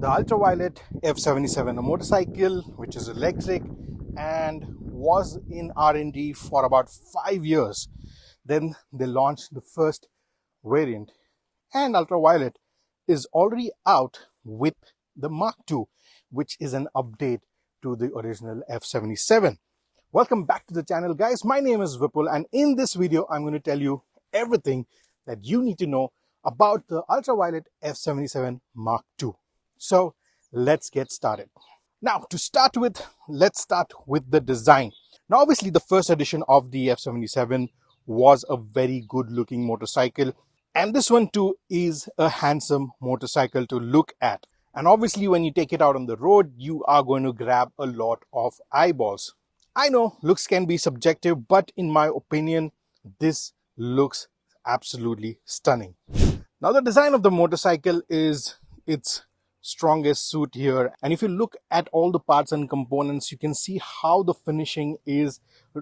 the Ultraviolette F77, a motorcycle which is electric and was in R&D for about 5 years. Then they launched the first variant, and Ultraviolette is already out with the Mach 2, which is an update to the original F77. Welcome back to the channel, guys. My name is Vipul, and in this video I'm going to tell you everything that you need to know about the Ultraviolette F77 Mach 2. So let's get started. Now, to start with, let's start with the design. Now, obviously, the first edition of the F77 was a very good looking motorcycle, and this one too is a handsome motorcycle to look at. And obviously, when you take it out on the road, you are going to grab a lot of eyeballs. I know looks can be subjective, but in my opinion, this looks absolutely stunning. Now, the design of the motorcycle is its strongest suit here, and if you look at all the parts and components, you can see how the finishing is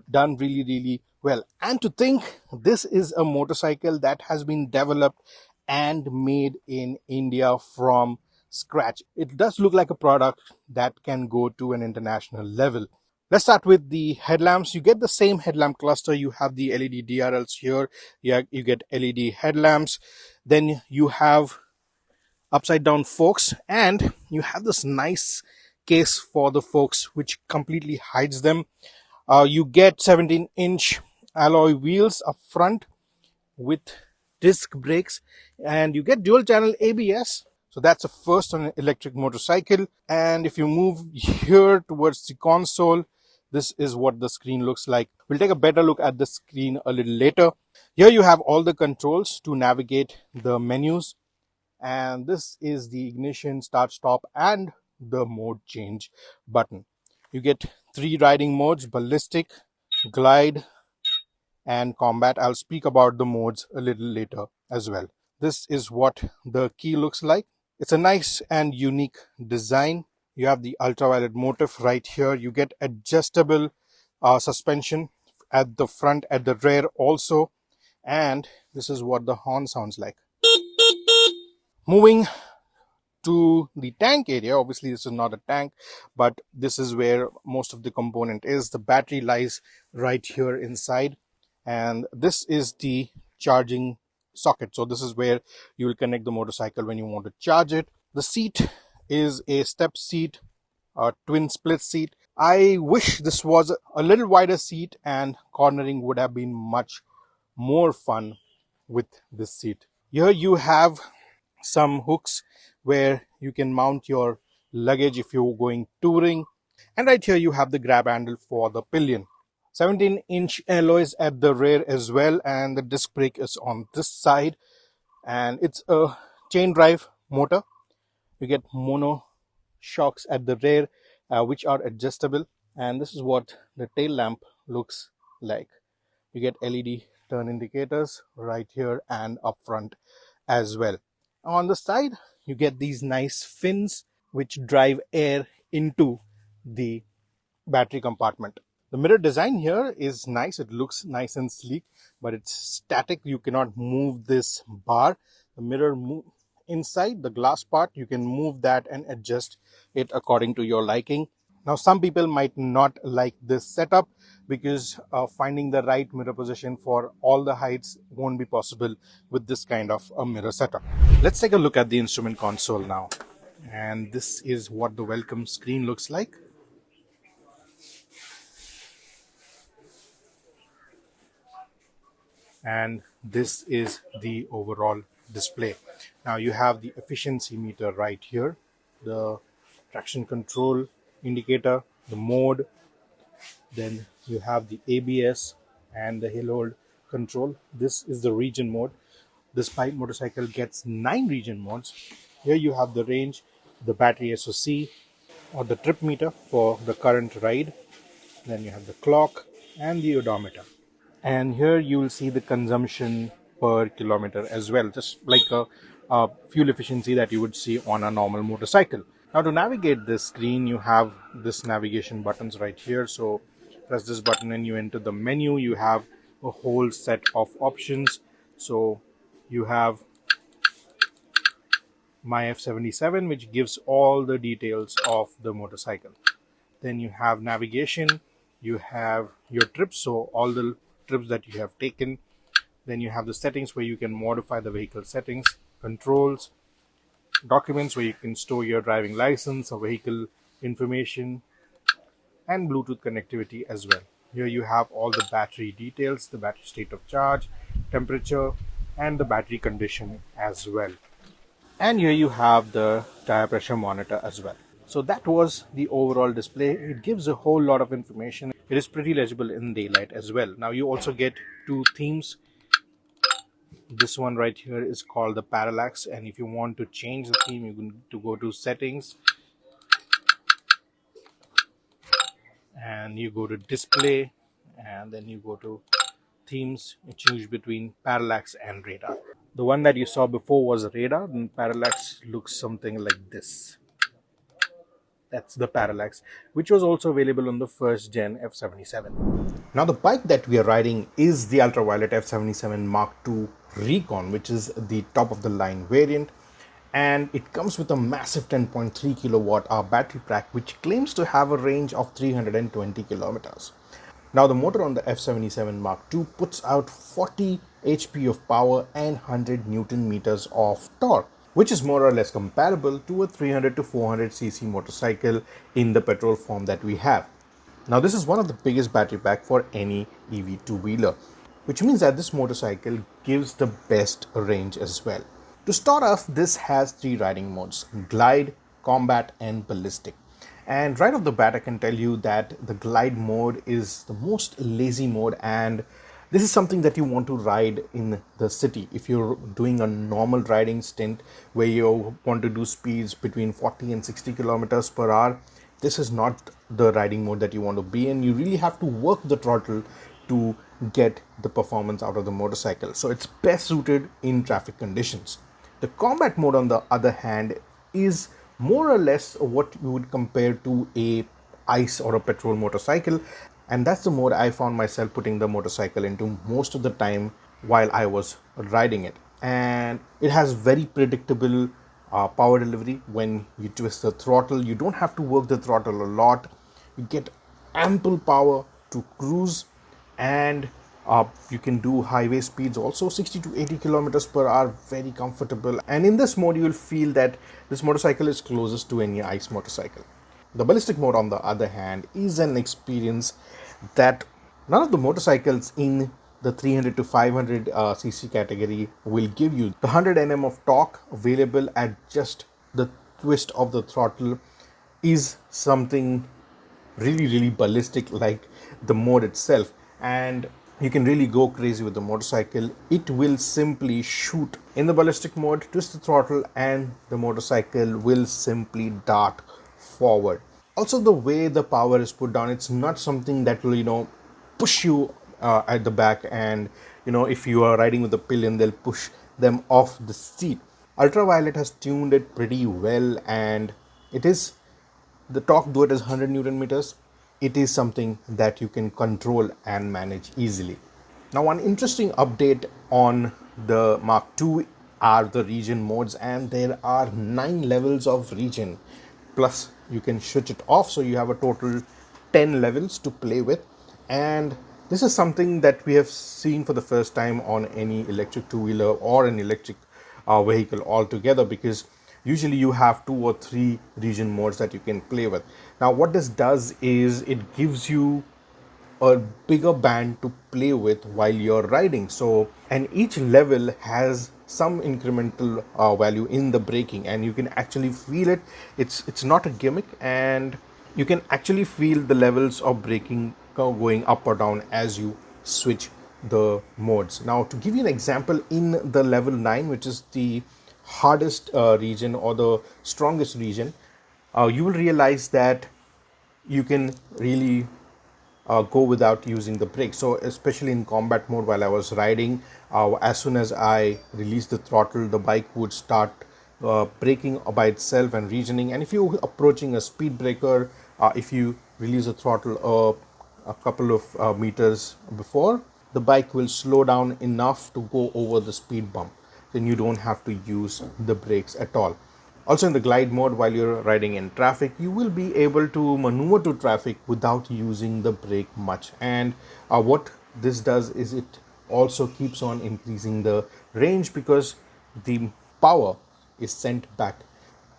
done really well. And to think this is a motorcycle that has been developed and made in India from scratch, it does look like a product that can go to an international level. Let's start with the headlamps. You get the same headlamp cluster. You have the LED DRLs here. You get LED headlamps. Then you have upside down forks, and you have this nice case for the forks which completely hides them. You get 17-inch alloy wheels up front with disc brakes, and you get dual channel ABS. So that's a first on an electric motorcycle. And if you move here towards the console, this is what the screen looks like. We'll take a better look at the screen a little later. Here you have all the controls to navigate the menus. And this is the ignition, start, stop, and the mode change button. You get 3 riding modes: ballistic, glide, and combat. I'll speak about the modes a little later as well. This is what the key looks like. It's a nice and unique design. You have the ultraviolet motif right here. You get adjustable suspension at the front, at the rear also. And this is what the horn sounds like. Moving to the tank area, obviously this is not a tank, but this is where most of the component is. The battery lies right here inside, and this is the charging socket. So this is where you will connect the motorcycle when you want to charge it. The seat is a step seat, a twin split seat. I wish this was a little wider seat, and cornering would have been much more fun with this seat. Here you have some hooks where you can mount your luggage if you're going touring, and right here you have the grab handle for the pillion. 17-inch alloys at the rear as well, and the disc brake is on this side, and it's a chain drive motor. You get mono shocks at the rear which are adjustable, and this is what the tail lamp looks like. You get LED turn indicators right here and up front as well. On the side, you get these nice fins which drive air into the battery compartment. The mirror design here is nice. It looks nice and sleek, but it's static. You cannot move this bar. The mirror inside the glass part, you can move that and adjust it according to your liking. Now, some people might not like this setup because finding the right mirror position for all the heights won't be possible with this kind of a mirror setup. Let's take a look at the instrument console now. And this is what the welcome screen looks like. And this is the overall display. Now you have the efficiency meter right here, the traction control indicator, the mode, then you have the ABS and the hill hold control. This is the region mode. This bike motorcycle gets 9 region modes. Here you have the range, the battery SOC, or the trip meter for the current ride. Then you have the clock and the odometer. And here you will see the consumption per kilometer as well, just like a fuel efficiency that you would see on a normal motorcycle. Now, to navigate this screen, you have this navigation buttons right here. So press this button and you enter the menu. You have a whole set of options. So you have My F77, which gives all the details of the motorcycle. Then you have navigation, you have your trips, so all the trips that you have taken. Then you have the settings where you can modify the vehicle settings, controls, documents where you can store your driving license or vehicle information, and Bluetooth connectivity as well. Here you have all the battery details, the battery state of charge, temperature, and the battery condition as well. And here you have the tire pressure monitor as well. So that was the overall display. It gives a whole lot of information. It is pretty legible in daylight as well. Now you also get two themes. This one right here is called the parallax, and if you want to change the theme, you can to go to settings and you go to display, and then you go to themes. You choose between parallax and radar. The one that you saw before was radar, and parallax looks something like this. That's the parallax, which was also available on the first gen F77. Now the bike that we are riding is the Ultraviolette F77 Mach 2 Recon, which is the top of the line variant, and it comes with a massive 10.3 kilowatt hour battery pack, which claims to have a range of 320 kilometers. Now the motor on the F77 Mach 2 puts out 40 HP of power and 100 Newton meters of torque, which is more or less comparable to a 300 to 400 cc motorcycle in the petrol form that we have. Now this is one of the biggest battery pack for any EV two-wheeler, which means that this motorcycle gives the best range as well. To start off, this has three riding modes: glide, combat, and ballistic. And right off the bat, I can tell you that the glide mode is the most lazy mode, and this is something that you want to ride in the city. If you're doing a normal riding stint where you want to do speeds between 40 and 60 kilometers per hour, this is not the riding mode that you want to be in. You really have to work the throttle to get the performance out of the motorcycle. So it's best suited in traffic conditions. The combat mode, on the other hand, is more or less what you would compare to a ice or a petrol motorcycle, and that's the mode I found myself putting the motorcycle into most of the time while I was riding it. And it has very predictable power delivery. When you twist the throttle, you don't have to work the throttle a lot. You get ample power to cruise, and you can do highway speeds also, 60 to 80 kilometers per hour, very comfortable. And in this mode, you will feel that this motorcycle is closest to any ice motorcycle. The ballistic mode, on the other hand, is an experience that none of the motorcycles in the 300 to 500 cc category will give you. The 100 Nm of torque available at just the twist of the throttle is something really ballistic, like the mode itself, and you can really go crazy with the motorcycle. It will simply shoot. In the ballistic mode, twist the throttle and the motorcycle will simply dart forward. Also, the way the power is put down, it's not something that will push you at the back, and if you are riding with a pillion, they'll push them off the seat. Ultraviolette has tuned it pretty well, and it is the torque, though it is 100 Newton meters, it is something that you can control and manage easily. Now, one interesting update on the Mark II are the region modes, and there are 9 levels of region. Plus, you can switch it off, so you have a total 10 levels to play with. And this is something that we have seen for the first time on any electric two-wheeler or an electric vehicle altogether, because usually you have 2 or 3 region modes that you can play with. Now what this does is it gives you a bigger band to play with while you're riding. So, and each level has some incremental value in the braking, and you can actually feel it. It's not a gimmick, and you can actually feel the levels of braking going up or down as you switch the modes. Now, to give you an example, in the level 9, which is the hardest region or the strongest region, you will realize that you can really go without using the brake. So especially in combat mode, while I was riding, as soon as I released the throttle, the bike would start braking by itself and regioning. And if you're approaching a speed breaker, if you release the throttle a couple of meters before, the bike will slow down enough to go over the speed bump. Then you don't have to use the brakes at all. Also, in the glide mode, while you're riding in traffic, you will be able to maneuver to traffic without using the brake much. And what this does is it also keeps on increasing the range because the power is sent back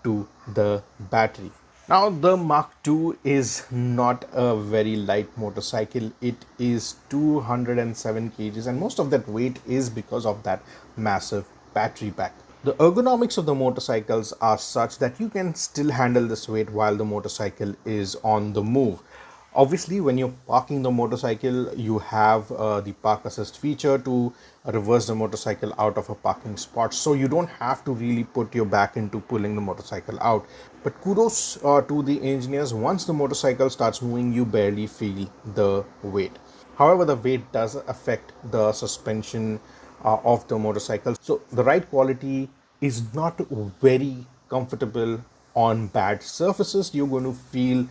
to the battery. Now, the Mach 2 is not a very light motorcycle. It is 207 kgs, and most of that weight is because of that massive battery pack. The ergonomics of the motorcycles are such that you can still handle this weight while the motorcycle is on the move. Obviously, when you're parking the motorcycle, you have the park assist feature to reverse the motorcycle out of a parking spot, so you don't have to really put your back into pulling the motorcycle out. But kudos to the engineers, once the motorcycle starts moving, you barely feel the weight. However, the weight does affect the suspension of the motorcycle, so the ride quality is not very comfortable on bad surfaces. You're going to feel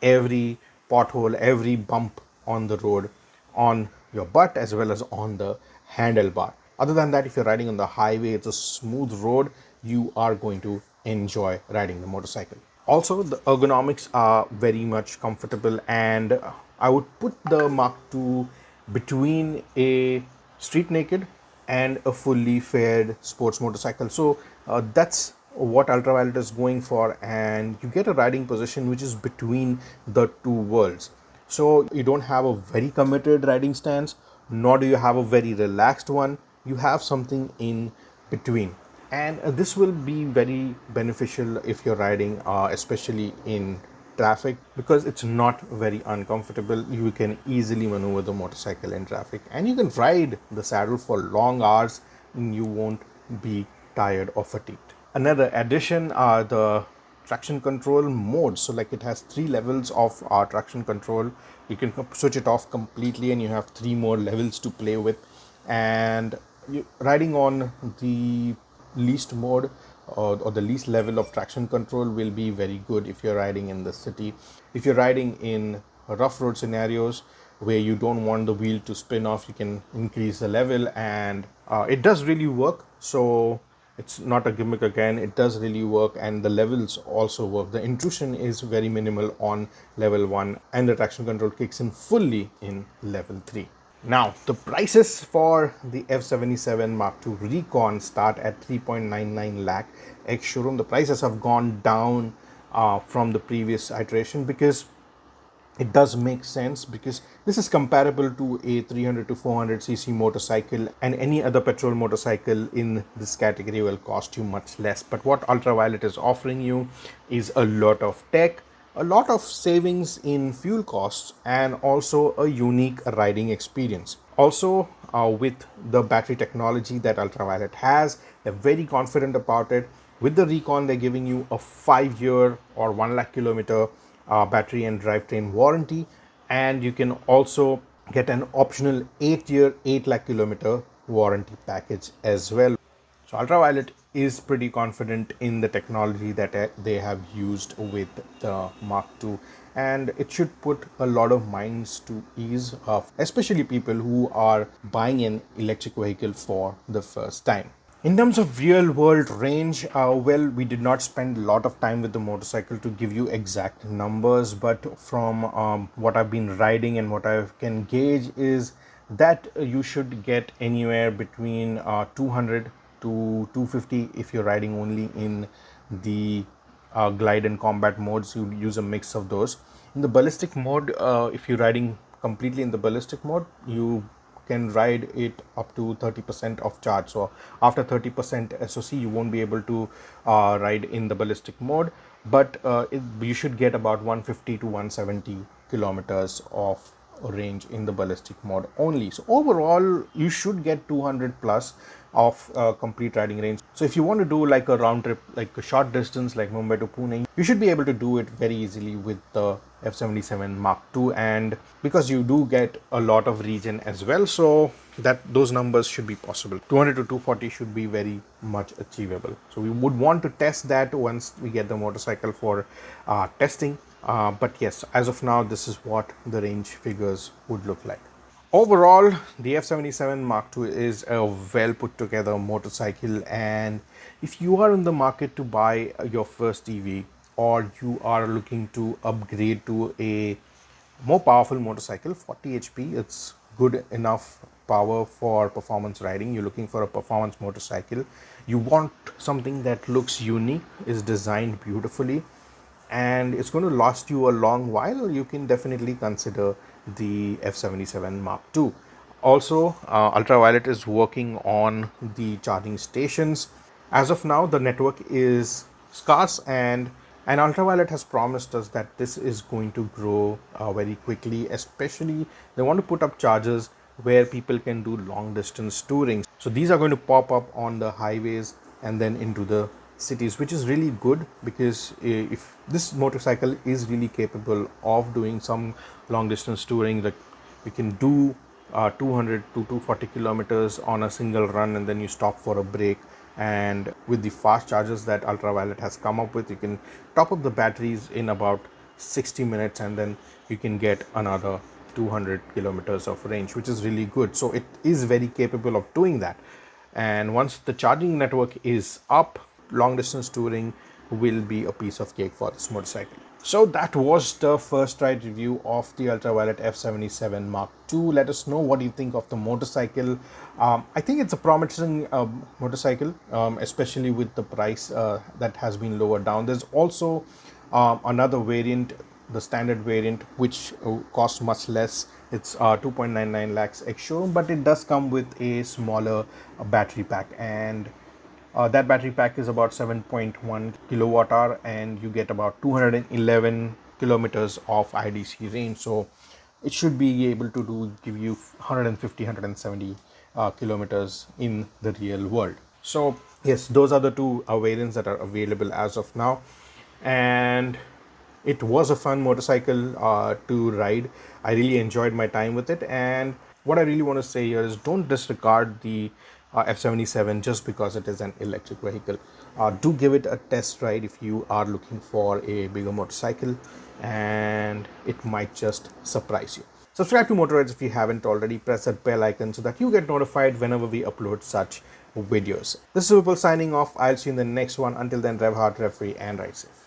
every pothole, every bump on the road on your butt as well as on the handlebar. Other than that, if you're riding on the highway, it's a smooth road, you are going to enjoy riding the motorcycle. Also, the ergonomics are very much comfortable, and I would put the Mark II between a street naked and a fully fared sports motorcycle. So that's what Ultraviolette is going for, and you get a riding position which is between the two worlds. So you don't have a very committed riding stance, nor do you have a very relaxed one. You have something in between, and this will be very beneficial if you're riding especially in traffic, because it's not very uncomfortable. You can easily maneuver the motorcycle in traffic, and you can ride the saddle for long hours and you won't be tired or fatigued. Another addition are the traction control modes. So like, it has 3 levels of traction control. You can switch it off completely and you have 3 more levels to play with. And riding on the least mode or the least level of traction control will be very good if you're riding in the city. If you're riding in rough road scenarios where you don't want the wheel to spin off, you can increase the level, and it does really work. So it's not a gimmick again, it does really work, and the levels also work. The intrusion is very minimal on level 1, and the traction control kicks in fully in level 3. Now, the prices for the F77 Mark II Recon start at 3.99 lakh ex showroom. The prices have gone down from the previous iteration, because it does make sense, because this is comparable to a 300 to 400 cc motorcycle, and any other petrol motorcycle in this category will cost you much less. But what Ultraviolette is offering you is a lot of tech, a lot of savings in fuel costs, and also a unique riding experience. Also, with the battery technology that Ultraviolette has, they're very confident about it. With the Recon, they're giving you a 5-year or 1 lakh kilometer battery and drivetrain warranty, and you can also get an optional 8-year 8 lakh kilometer warranty package as well. So Ultraviolette is pretty confident in the technology that they have used with the Mark II, and it should put a lot of minds to ease of especially people who are buying an electric vehicle for the first time. In terms of real world range, well, we did not spend a lot of time with the motorcycle to give you exact numbers, but from what I've been riding and what I can gauge is that you should get anywhere between 200 to 250 if you're riding only in the glide and combat modes. You use a mix of those. In the ballistic mode, if you're riding completely in the ballistic mode, you can ride it up to 30% of charge. So after 30% SOC, you won't be able to ride in the ballistic mode, but you should get about 150 to 170 kilometers of range in the ballistic mode only. So overall, you should get 200 plus of complete riding range. So if you want to do like a round trip, like a short distance like Mumbai to Pune, you should be able to do it very easily with the F77 Mark II, and because you do get a lot of region as well, so that those numbers should be possible. 200 to 240 should be very much achievable. So we would want to test that once we get the motorcycle for testing. But yes, as of now, this is what the range figures would look like. Overall, the F77 Mark II is a well put together motorcycle, and if you are in the market to buy your first EV, or you are looking to upgrade to a more powerful motorcycle, 40 HP, it's good enough power for performance riding. You're looking for a performance motorcycle. You want something that looks unique, is designed beautifully, and it's going to last you a long while. You can definitely consider the F77 Mark II. Also, Ultraviolet is working on the charging stations. As of now, the network is scarce, and Ultraviolet has promised us that this is going to grow very quickly. Especially, they want to put up chargers where people can do long distance touring. So these are going to pop up on the highways and then into the cities, which is really good, because if this motorcycle is really capable of doing some long distance touring, like we can do 200 to 240 kilometers on a single run, and then you stop for a break. And with the fast chargers that Ultraviolet has come up with, you can top up the batteries in about 60 minutes, and then you can get another 200 kilometers of range, which is really good. So it is very capable of doing that. And once the charging network is up, long distance touring will be a piece of cake for this motorcycle. So that was the first ride review of the Ultraviolet F77 Mark II. Let us know what you think of the motorcycle. I think it's a promising motorcycle, especially with the price that has been lowered down. There's also another variant, the standard variant, which costs much less. It's 2.99 lakhs ex-showroom, but it does come with a smaller battery pack, and that battery pack is about 7.1 kilowatt hour, and you get about 211 kilometers of IDC range. So it should be able to give you 150, 170 kilometers in the real world. So yes, those are the two variants that are available as of now, and it was a fun motorcycle to ride. I really enjoyed my time with it, and what I really want to say here is, don't disregard the F77 just because it is an electric vehicle. Do give it a test ride if you are looking for a bigger motorcycle, and it might just surprise you. Subscribe to Motoroids if you haven't already. Press that bell icon so that you get notified whenever we upload such videos. This is Vipul signing off. I'll see you in the next one. Until then, rev hard, rev free, and ride safe.